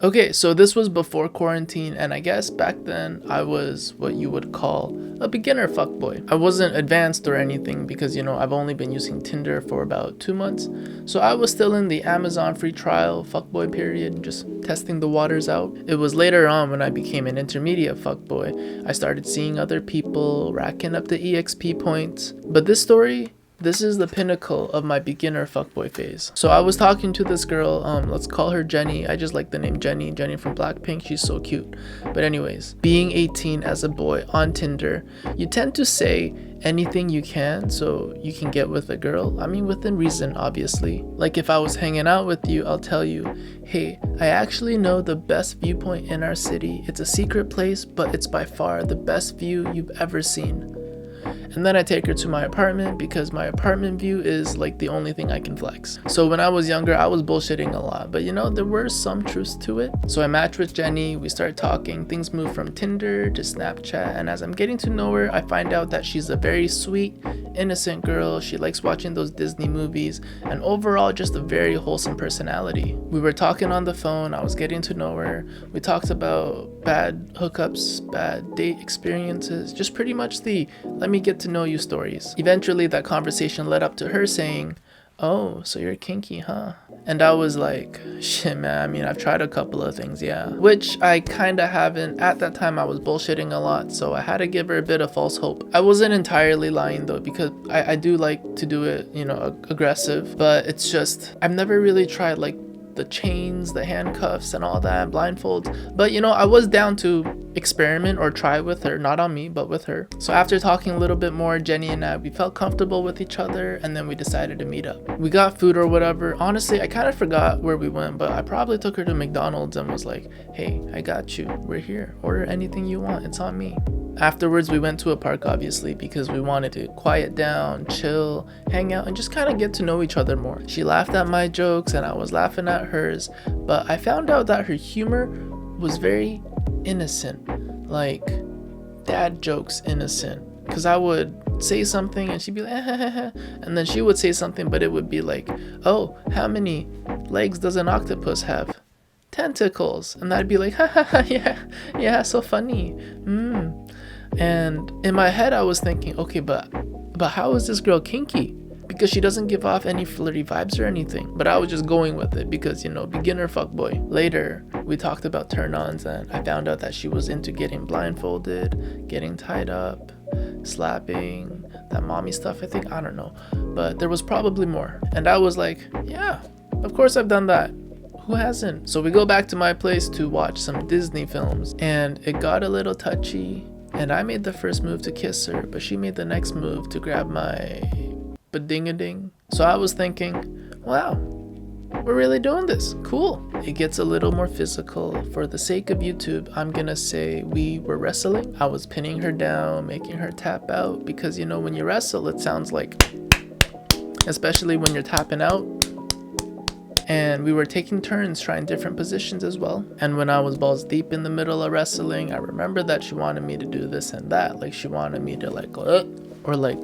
Okay, so this was before quarantine, and I guess back then I was what you would call a beginner fuckboy. I wasn't advanced or anything because, I've only been using Tinder for about 2 months. So I was still in the Amazon free trial fuckboy period, just testing the waters out. It was later on when I became an intermediate fuckboy. I started seeing other people, racking up the EXP points. But this is the pinnacle of my beginner fuckboy phase. So I was talking to this girl, let's call her Jenny. I just like the name Jenny. Jenny from Blackpink, she's so cute. But anyways, being 18 as a boy on Tinder, you tend to say anything you can so you can get with a girl. I mean, within reason, obviously. Like if I was hanging out with you, I'll tell you, hey, I actually know the best viewpoint in our city. It's a secret place, but it's by far the best view you've ever seen. And then I take her to my apartment because my apartment view is like the only thing I can flex. So when I was younger, I was bullshitting a lot, but there were some truths to it. So I matched with Jenny, we start talking, things move from Tinder to Snapchat, and as I'm getting to know her, I find out that she's a very sweet, innocent girl. She likes watching those Disney movies, and overall just a very wholesome personality. We were talking on the phone, I was getting to know her. We talked about bad hookups, bad date experiences, just pretty much the let me get to know you stories. Eventually that conversation led up to her saying, oh, so you're kinky, huh? And I was like, shit, man, I mean, I've tried a couple of things, yeah. Which I kinda haven't. At that time, I was bullshitting a lot, so I had to give her a bit of false hope. I wasn't entirely lying, though, because I do like to do it, aggressive. But it's just, I've never really tried, like, the chains, the handcuffs, and all that, blindfolds. But I was down to experiment or try with her, not on me, but with her. So after talking a little bit more, Jenny and I, we felt comfortable with each other, and then we decided to meet up. We got food or whatever. Honestly, I kind of forgot where we went, but I probably took her to McDonald's and was like, hey, I got you. We're here. Order anything you want. It's on me. Afterwards, we went to a park, obviously, because we wanted to quiet down, chill, hang out, and just kind of get to know each other more. She laughed at my jokes, and I was laughing at hers, but I found out that her humor was very innocent, like dad jokes innocent. Because I would say something, and she'd be like, and then she would say something, but it would be like, oh, how many legs does an octopus have? Tentacles. And I'd be like, yeah, so funny. And in my head, I was thinking, okay, but how is this girl kinky? Because she doesn't give off any flirty vibes or anything. But I was just going with it because, beginner fuckboy. Later, we talked about turn-ons, and I found out that she was into getting blindfolded, getting tied up, slapping, that mommy stuff, I think. I don't know. But there was probably more. And I was like, yeah, of course I've done that. Who hasn't? So we go back to my place to watch some Disney films, and it got a little touchy. And I made the first move to kiss her, but she made the next move to grab my ba-ding-a-ding. So I was thinking, wow, we're really doing this. Cool. It gets a little more physical. For the sake of YouTube, I'm gonna say we were wrestling. I was pinning her down, making her tap out, because when you wrestle, it sounds like, especially when you're tapping out. And we were taking turns trying different positions as well. And when I was balls deep in the middle of wrestling, I remember that she wanted me to do this and that. Like she wanted me to like, or like,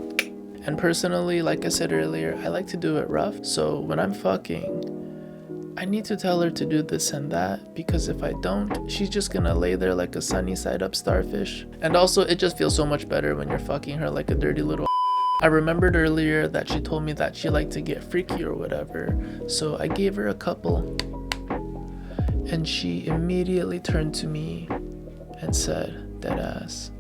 and personally, like I said earlier, I like to do it rough. So when I'm fucking, I need to tell her to do this and that, because if I don't, she's just gonna lay there like a sunny side up starfish. And also, it just feels so much better when you're fucking her like a dirty little. I remembered earlier that she told me that she liked to get freaky or whatever, so I gave her a couple, and she immediately turned to me and said, deadass,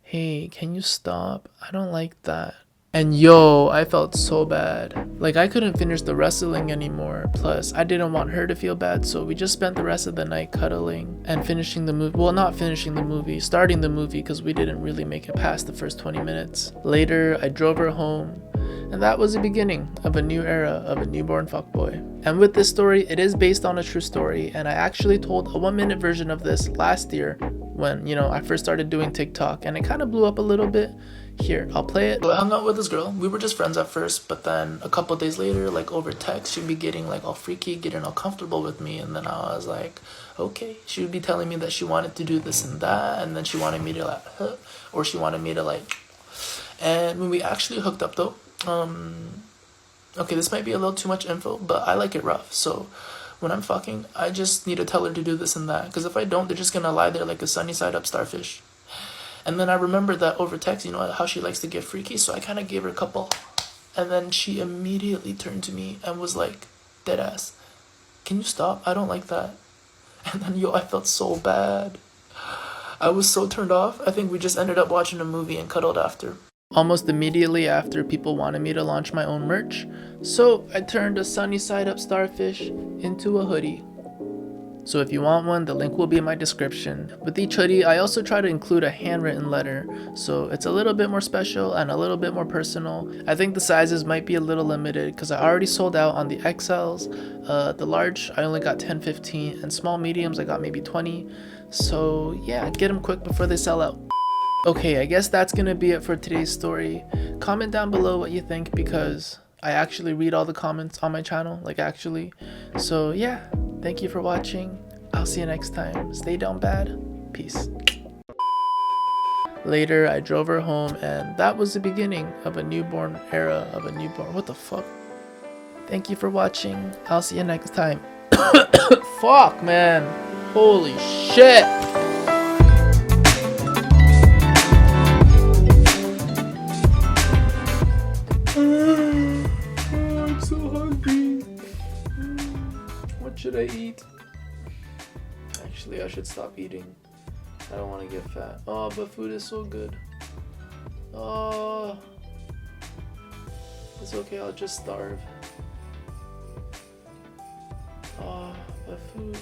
hey, can you stop? I don't like that. And yo, I felt so bad. Like I couldn't finish the wrestling anymore. Plus, I didn't want her to feel bad, so we just spent the rest of the night cuddling and finishing the movie. Well, not finishing the movie, starting the movie, because we didn't really make it past the first 20 minutes. Later, I drove her home, and that was the beginning of a new era of a newborn fuckboy. And with this story, it is based on a true story, and I actually told a 1-minute version of this last year when, I first started doing TikTok, and it kind of blew up a little bit. Here, I'll play it. So I hung out with this girl. We were just friends at first, but then a couple days later, like over text, she'd be getting like all freaky, getting all comfortable with me. And then I was like, okay. She would be telling me that she wanted to do this and that. And then she wanted me to like, or she wanted me to like, and when we actually hooked up though, okay, this might be a little too much info, but I like it rough. So when I'm fucking, I just need to tell her to do this and that. Because if I don't, they're just gonna lie there like a sunny side up starfish. And then I remembered that over text, you know how she likes to get freaky, so I kind of gave her a couple. And then she immediately turned to me and was like, dead ass, can you stop? I don't like that. And then, yo, I felt so bad. I was so turned off. I think we just ended up watching a movie and cuddled after. Almost immediately after, people wanted me to launch my own merch, so I turned a sunny side up starfish into a hoodie. So if you want one, the link will be in my description. With each hoodie, I also try to include a handwritten letter, so it's a little bit more special and a little bit more personal. I think the sizes might be a little limited because I already sold out on the XLs. The large, I only got 10, 15, and small mediums, I got maybe 20. So yeah, get them quick before they sell out. Okay, I guess that's gonna be it for today's story. Comment down below what you think because I actually read all the comments on my channel, like actually. So yeah, thank you for watching. I'll see you next time. Stay down bad. Peace. Later, I drove her home and that was the beginning of a newborn era of a newborn. What the fuck? Thank you for watching. I'll see you next time. Fuck, man. Holy shit. I'm so hungry. What should I eat? Actually, I should stop eating. I don't want to get fat. Oh, but food is so good. Oh, it's okay. I'll just starve. Oh, but food.